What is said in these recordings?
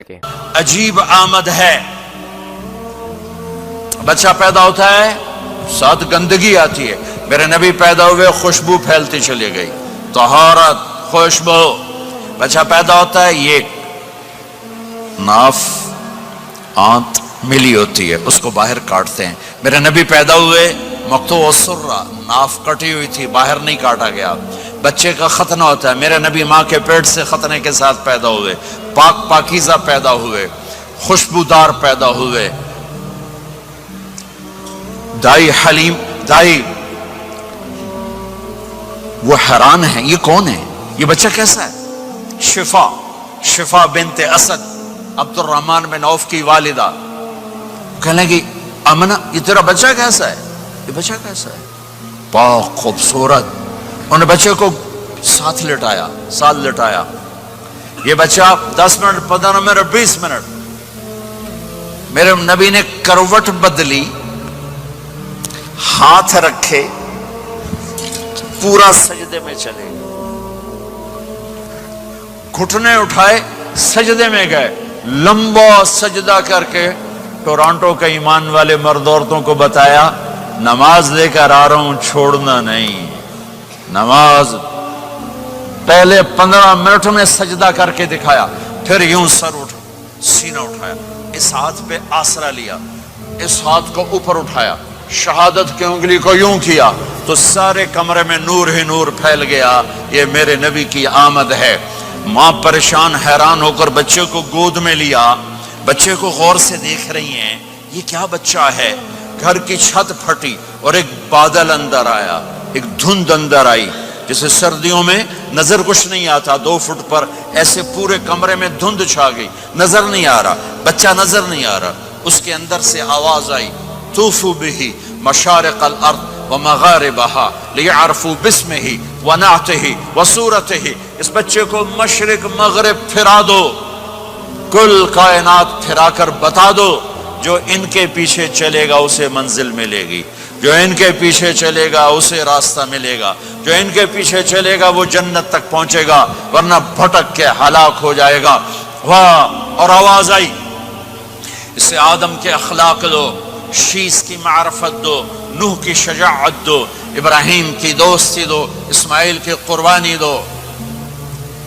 عجیب آمد ہے، بچہ پیدا ہوتا ہے ساتھ گندگی آتی ہے. میرے نبی پیدا ہوئے خوشبو پھیلتی چلی گئی، طہارت، خوشبو. بچہ پیدا ہوتا ہے یہ ناف آنت ملی ہوتی ہے، اس کو باہر کاٹتے ہیں. میرے نبی پیدا ہوئے مقطوع السرہ، ناف کٹی ہوئی تھی، باہر نہیں کاٹا گیا. بچے کا ختنہ ہوتا ہے، میرے نبی ماں کے پیٹ سے ختنے کے ساتھ پیدا ہوئے، پاک پاکیزہ پیدا ہوئے، خوشبودار پیدا ہوئے. دائی حلیم، دائی وہ حیران ہیں یہ کون ہے، یہ بچہ کیسا ہے. شفا بنت اسد، عبد الرحمن بن عوف کی والدہ، کہنے لگی امنہ یہ تیرا بچہ کیسا ہے، یہ بچہ کیسا ہے، پاک خوبصورت. انہوں نے بچے کو ساتھ لٹایا. یہ بچہ 10 منٹ 15 منٹ 20 منٹ میرے نبی نے کروٹ بدلی، ہاتھ رکھے، پورا سجدے میں چلے، گھٹنے اٹھائے سجدے میں گئے. لمبا سجدہ کر کے ٹورانٹو کے ایمان والے مرد عورتوں کو بتایا نماز لے کر آ رہا ہوں، چھوڑنا نہیں. نماز پہلے 15 منٹ میں سجدہ کر کے دکھایا، پھر یوں سینہ اٹھایا، اس ہاتھ پہ آسرا لیا، اس ہاتھ کو اوپر اٹھایا، شہادت کی انگلی کو یوں کیا تو سارے کمرے میں نور ہی نور پھیل گیا. یہ میرے نبی کی آمد ہے. ماں پریشان حیران ہو کر بچے کو گود میں لیا، بچے کو غور سے دیکھ رہی ہیں یہ کیا بچہ ہے. گھر کی چھت پھٹی اور ایک بادل اندر آیا، ایک دھند اندر آئی، جیسے سردیوں میں نظر کچھ نہیں آتا 2 فٹ پر، ایسے پورے کمرے میں دھند چھا گئی، نظر نہیں آ رہا، بچہ نظر نہیں آ رہا. اس کے اندر سے آواز آئی طوفوا به مشارق الارض ومغاربها لیعرفوا باسمه ونعته وصورته. اس بچے کو مشرق مغرب پھرا دو، کل کائنات پھرا کر بتا دو. جو ان کے پیچھے چلے گا اسے منزل ملے گی، جو ان کے پیچھے چلے گا اسے راستہ ملے گا، جو ان کے پیچھے چلے گا وہ جنت تک پہنچے گا، ورنہ بھٹک کے ہلاک ہو جائے گا. واہ! اور آواز آئی اسے آدم کے اخلاق دو، شیس کی معرفت دو، نوح کی شجاعت دو، ابراہیم کی دوستی دو، اسماعیل کی قربانی دو،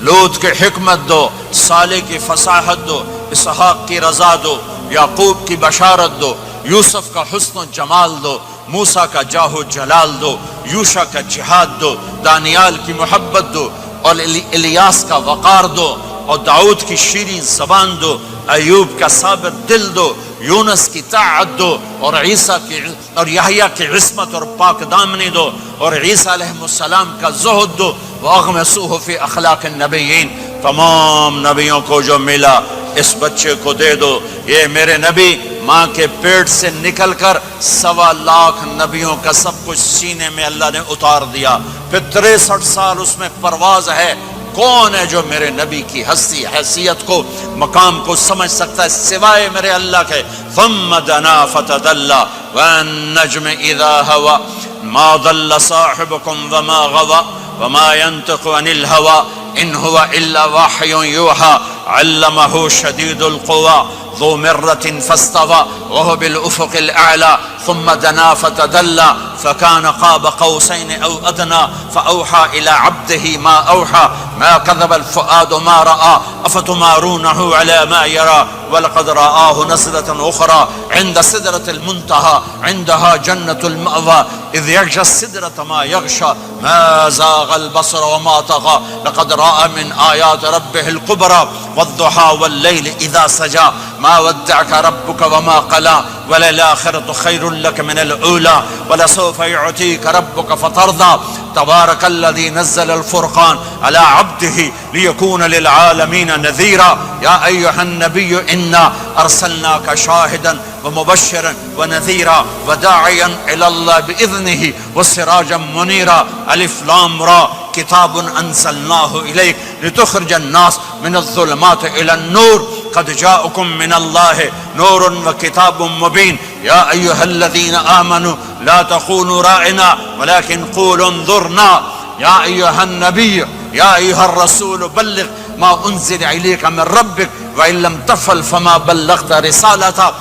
لوط کی حکمت دو، صالح کی فصاحت دو، اسحاق کی رضا دو، یعقوب کی بشارت دو، یوسف کا حسن و جمال دو، موسیٰ کا جاہ و جلال دو، یوشع کا جہاد دو، دانیال کی محبت دو، اور الیاس کا وقار دو، اور داؤد کی شیریں زبان دو، ایوب کا صابر دل دو، یونس کی طاعت دو، اور عیسیٰ کی اور یحییٰ کی عصمت اور پاک دامنی دو، اور عیسیٰ علیہ السلام کا زہد دو. وَأَغْمِسُوهُ فِي أَخْلَاقِ النَّبِيِّينَ. تمام نبیوں کو جو ملا اس بچے کو دے دو. یہ میرے نبی ماں کے پیٹ سے نکل کر 1.25 لاکھ نبیوں کا سب کچھ سینے میں اللہ نے اتار دیا. پھر 63 سال اس میں پرواز ہے. کون ہے جو میرے نبی کی ہستی حیثیت کو مقام کو سمجھ سکتا ہے سوائے میرے اللہ کے. ثم دنا فتدلى والنجم اذا هوى ما ضل صاحبكم وما غوى وما ينطق عن الهوى ان هو الا وحي يوحى علمه شديد القوى ذو مرة فاستوى وهو بالافق الاعلى ثم دنا فتدلى فكان قاب قوسين او ادنى فاوحى الى عبده ما اوحى ما كذب الفؤاد ما راى افتمارونه على ما يرى ولقد رآه نزلة اخرى عند سدرة المنتهى عندها جنة المأوى اذ يغشى السدرة ما يغشى ما زاغ البصر وما طغى لقد رأى من آيات ربه الكبرى والضحى والليل اذا سجى ما ودعك ربك وما قلى وللآخرة خير لك من الأولى ولسوف يعطيك ربك فترضى تبارك الذي نزل الفرقان على عبده ليكون للعالمين نذيرا يا أيها النبي إنا أرسلناك شاهدا ومبشرا ونذيرا وداعيا إلى الله بإذنه وسراجا منيرا ألف لام را كتاب أنزلناه إليك لتخرج الناس من الظلمات إلى النور قد جاءكم من الله نور وكتاب مبين يا أيها الذين آمنوا لا تخونوا راعنا ولكن قولوا انظرنا يا أيها النبي يا أيها الرسول بلغ ما انزل الیک من ربک وان لم تفعل فما بلغت رسالته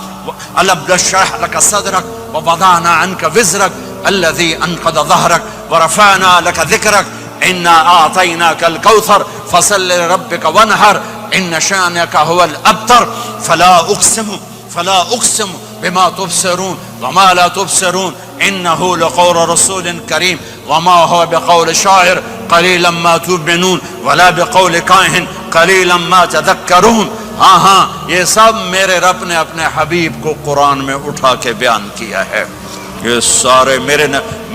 ألم نشرح لك صدرك ووضعنا عنك وزرك الذي أنقض ظهرك ورفعنا لك ذكرك إنا أعطيناك الكوثر فصل لربك وانحر إن شانك هو الأبتر فلا أقسم بما تبصرون وما لا تبصرون إنه لقول رسول كريم وما هو بقول شاعر قليلا ما تؤمنون ولا بقول کاہن قليلا ما تذكرون. ہاں یہ سب میرے رب نے اپنے حبیب کو قرآن میں اٹھا کے بیان کیا ہے. یہ سارے میں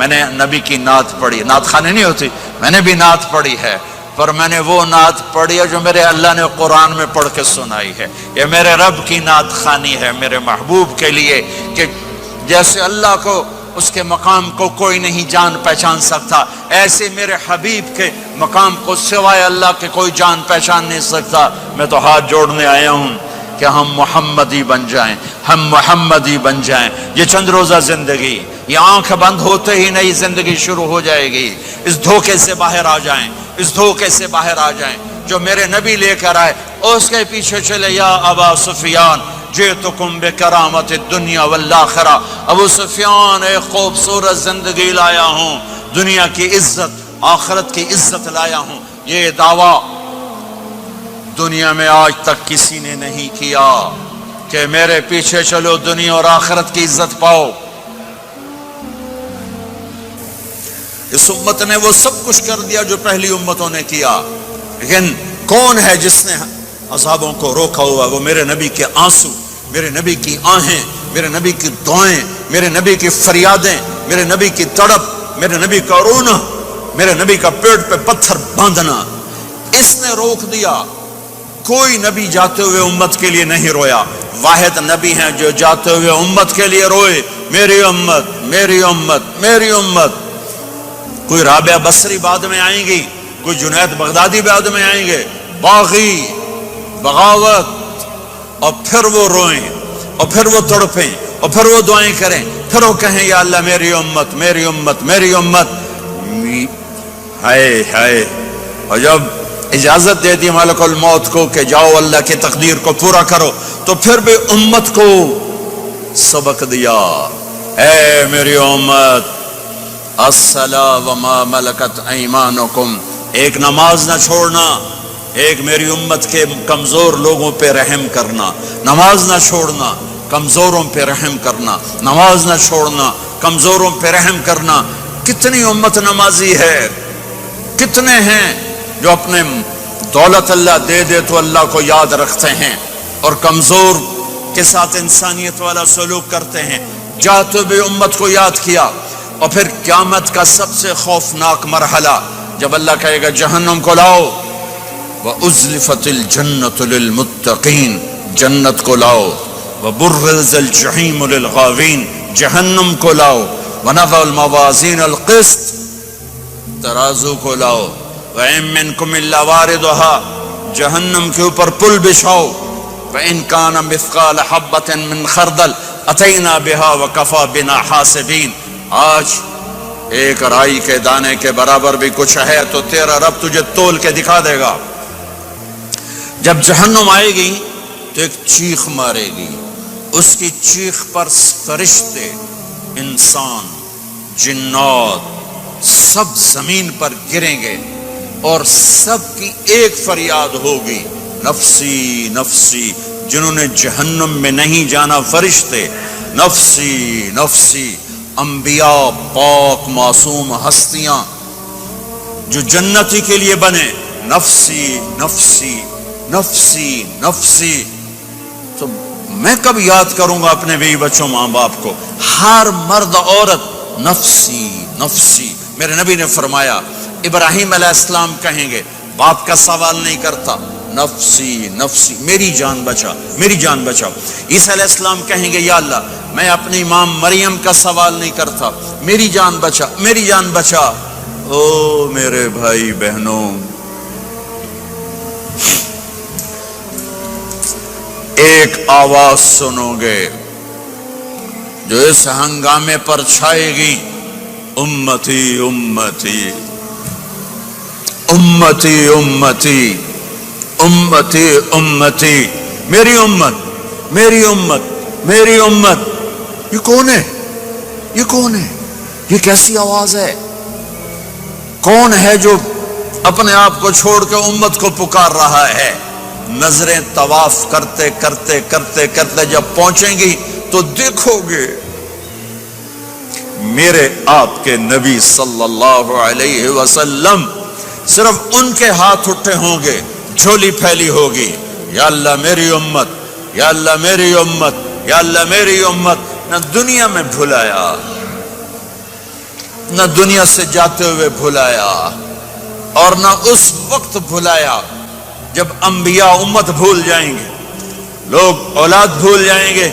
نے نبی کی نعت پڑھی. نعت خانی نہیں ہوتی، میں نے بھی نعت پڑھی ہے، پر میں نے وہ نعت پڑھی ہے جو میرے اللہ نے قرآن میں پڑھ کے سنائی ہے. یہ میرے رب کی نعت خانی ہے میرے محبوب کے لیے، کہ جیسے اللہ کو اس کے مقام کو کوئی نہیں جان پہچان سکتا، ایسے میرے حبیب کے مقام کو سوائے اللہ کے کوئی جان پہچان نہیں سکتا. میں تو ہاتھ جوڑنے آیا ہوں کہ ہم محمدی بن جائیں، ہم محمدی بن جائیں. یہ چند روزہ زندگی، یہ آنکھ بند ہوتے ہی نئی زندگی شروع ہو جائے گی. اس دھوکے سے باہر آ جائیں، اس دھوکے سے باہر آ جائیں جو میرے نبی لے کر آئے، اور اس کے پیچھے چلے. یا ابا سفیان جئتکم بکرامت الدنیا والآخرہ، ابو سفیان ایک خوبصورت زندگی لایا ہوں، دنیا کی عزت آخرت کی عزت لایا ہوں. یہ دعویٰ دنیا میں آج تک کسی نے نہیں کیا کہ میرے پیچھے چلو دنیا اور آخرت کی عزت پاؤ. اس امت نے وہ سب کچھ کر دیا جو پہلی امتوں نے کیا، لیکن کون ہے جس نے اصحابوں کو روکا ہوا؟ وہ میرے نبی کے آنسو، میرے نبی کی آہیں، میرے نبی کی دعائیں، میرے نبی کی فریادیں، میرے نبی کی تڑپ، میرے نبی کا رونا، میرے نبی کا پیٹ پہ پتھر باندھنا. اس نے روک دیا. کوئی نبی جاتے ہوئے امت کے لیے نہیں رویا. واحد نبی ہیں جو جاتے ہوئے امت کے لیے روئے، میری امت میری امت میری امت. کوئی رابعہ بصری بعد میں آئیں گی، کوئی جنید بغدادی بعد میں آئیں گے، باغی بغاوت، اور پھر وہ روئیں، اور پھر وہ تڑپیں، اور پھر وہ دعائیں کریں، پھر وہ کہیں یا اللہ میری امت میری امت میری امت. ہائے ہائے. اور جب اجازت دے دی ملک الموت کو کہ جاؤ اللہ کی تقدیر کو پورا کرو، تو پھر بھی امت کو سبق دیا، اے میری امت الصلاۃ وما ملکت ایمانکم، ایک نماز نہ چھوڑنا، ایک میری امت کے کمزور لوگوں پہ رحم کرنا، نماز نہ چھوڑنا، کمزوروں پہ رحم کرنا، نماز نہ چھوڑنا، کمزوروں پہ رحم کرنا. کتنی امت نمازی ہے، کتنے ہیں جو اپنے دولت اللہ دے دے تو اللہ کو یاد رکھتے ہیں اور کمزور کے ساتھ انسانیت والا سلوک کرتے ہیں. جاتے بھی امت کو یاد کیا. اور پھر قیامت کا سب سے خوفناک مرحلہ جب اللہ کہے گا جہنم کو لاؤ، وَأُزْلِفَتِ الْجَنَّةُ لِلْمُتَّقِينَ، جنت کو لاؤ، وَبُرِّزَ الْجَحِيمُ لِلْغَاوِينَ، جہنم کو لاؤ، وَنَضَعُ الْمَوَازِينَ الْقِسْطَ، ترازو کو لاؤ، وَإِن مِّنكُمْ إِلَّا وَارِدُهَا، جہنم کے اوپر پل بچھاؤ، وَإِن كَانَ مِثْقَالَ حَبَّةٍ مِّنْ خَرْدَلٍ أَتَيْنَا بِهَا وَكَفَى بِنَا حَاسِبِينَ. آج ایک رائی کے دانے کے برابر بھی کچھ ہے تو تیرا رب تجھے تول کے دکھا دے گا. جب جہنم آئے گی تو ایک چیخ مارے گی، اس کی چیخ پر فرشتے، انسان، جنات سب زمین پر گریں گے اور سب کی ایک فریاد ہوگی، نفسی نفسی. جنہوں نے جہنم میں نہیں جانا فرشتے، نفسی نفسی. انبیاء پاک معصوم ہستیاں جو جنتی کے لیے بنے، نفسی نفسی نفسی نفسی. تو میں کب یاد کروں گا اپنے بیوی بچوں ماں باپ کو؟ ہر مرد عورت نفسی نفسی. میرے نبی نے فرمایا ابراہیم علیہ السلام کہیں گے، باپ کا سوال نہیں کرتا، نفسی نفسی، میری جان بچا میری جان بچا. عیسیٰ علیہ السلام کہیں گے یا اللہ میں اپنی ماں مریم کا سوال نہیں کرتا، میری جان بچا میری جان بچا. او میرے بھائی بہنوں، ایک آواز سنو گے جو اس ہنگامے پر چھائے گی، امتی امتی امتی امتی. امتی امتی، میری امت میری امت میری امت. یہ کون ہے؟ یہ کون ہے؟ یہ کیسی آواز ہے؟ کون ہے جو اپنے آپ کو چھوڑ کے امت کو پکار رہا ہے؟ نظریں طواف کرتے کرتے کرتے کرتے جب پہنچیں گی تو دیکھو گے میرے آپ کے نبی صلی اللہ علیہ وسلم، صرف ان کے ہاتھ اٹھے ہوں گے، جھولی پھیلی ہوگی، یا اللہ میری امت، یا اللہ میری امت، یا اللہ میری امت. نہ دنیا میں بھلایا، نہ دنیا سے جاتے ہوئے بھلایا، اور نہ اس وقت بھلایا جب انبیاء امت بھول جائیں گے، لوگ اولاد بھول جائیں گے،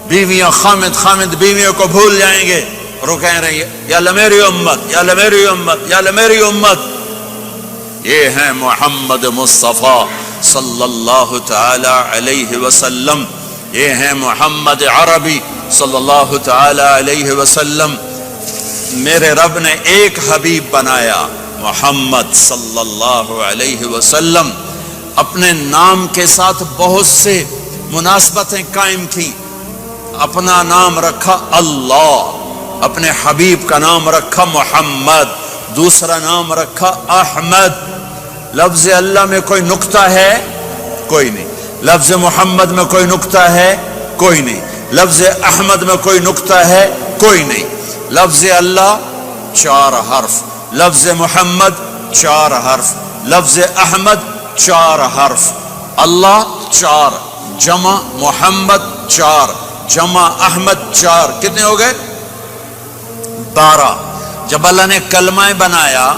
بیویاں خامد بیویوں کو بھول جائیں گے، اور وہ کہہ رہے ہیں یا اللہ میری امت، یا اللہ میری امت، یا اللہ میری امت. یہ ہیں محمد مصطفیٰ صلی اللہ تعالی علیہ وسلم، یہ ہیں محمد عربی صلی اللہ تعالی علیہ وسلم. میرے رب نے ایک حبیب بنایا، محمد صلی اللہ علیہ وسلم. اپنے نام کے ساتھ بہت سے مناسبتیں قائم کی. اپنا نام رکھا اللہ، اپنے حبیب کا نام رکھا محمد، دوسرا نام رکھا احمد. لفظ اللہ میں کوئی نکتہ ہے؟ کوئی نہیں. لفظ محمد میں کوئی نکتہ ہے؟ کوئی نہیں. لفظ احمد میں کوئی نکتہ ہے؟ کوئی نہیں. لفظ اللہ 4 حرف، لفظ محمد 4 حرف، لفظ احمد 4 حرف. اللہ 4 جمع محمد 4 جمع احمد 4، کتنے ہو گئے؟ 12. جب اللہ نے کلمہ بنایا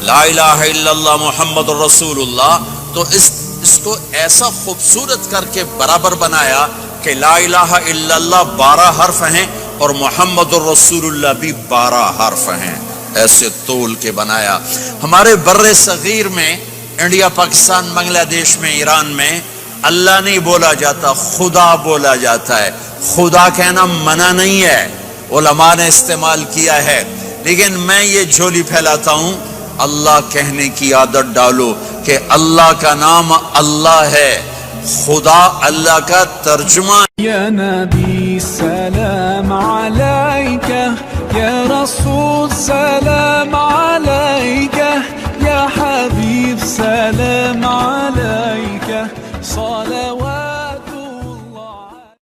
لا الہ الا اللہ محمد الرسول اللہ، تو اس کو ایسا خوبصورت کر کے برابر بنایا کہ لا الہ الا اللہ 12 حرف ہیں اور محمد الرسول اللہ بھی 12 حرف ہیں. ایسے تول کے بنایا. ہمارے بر صغیر میں، انڈیا، پاکستان، بنگلہ دیش میں، ایران میں اللہ نہیں بولا جاتا، خدا بولا جاتا ہے. خدا کہنا منع نہیں ہے، علماء نے استعمال کیا ہے، لیکن میں یہ جھولی پھیلاتا ہوں، اللہ کہنے کی عادت ڈالو کہ اللہ کا نام اللہ ہے، خدا اللہ کا ترجمہ. یا نبی سلام علیکہ، یا رسول سلام علیکہ، یا حبیب سلام علیکہ، صلوات